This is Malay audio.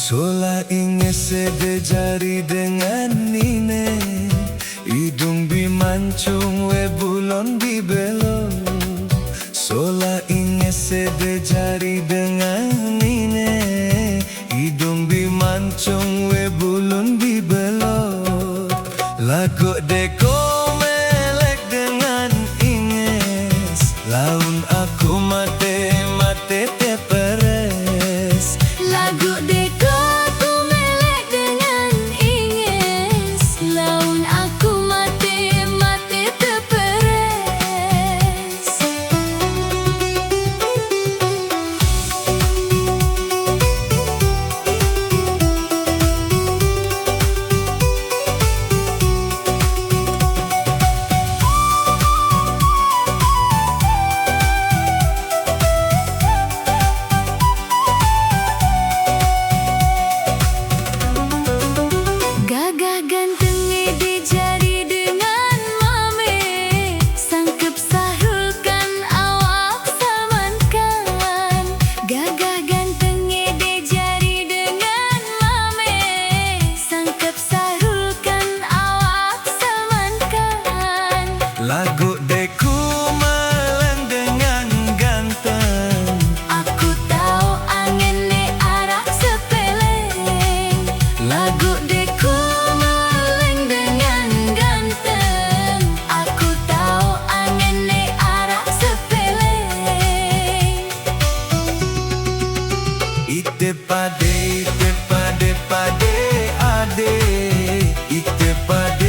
Solah inges sede jari dengan nine, hidung bimancung we bulon dibelo. Solah inges sede jari dengan nine, hidung bimancung we bulon dibelo. Lagu deko melek dengan inges, laun aku mate teperes. Lagu deko aku melek dengan inges, laun aku mate teperes. Gagah ganteng di jari dengan mame, sangkep Sahrul Khan awak Salman Khan. Gagah ganteng di jari dengan mame, sangkep Sahrul Khan awak Salman Khan. Lagu deku malang dengan ganteng, Aku tahu angin ni arak sepeleng. Lagu deku meleng dengan ganteng. Aku tahu angin ni arak sepeleng. ite pade ade, ite pade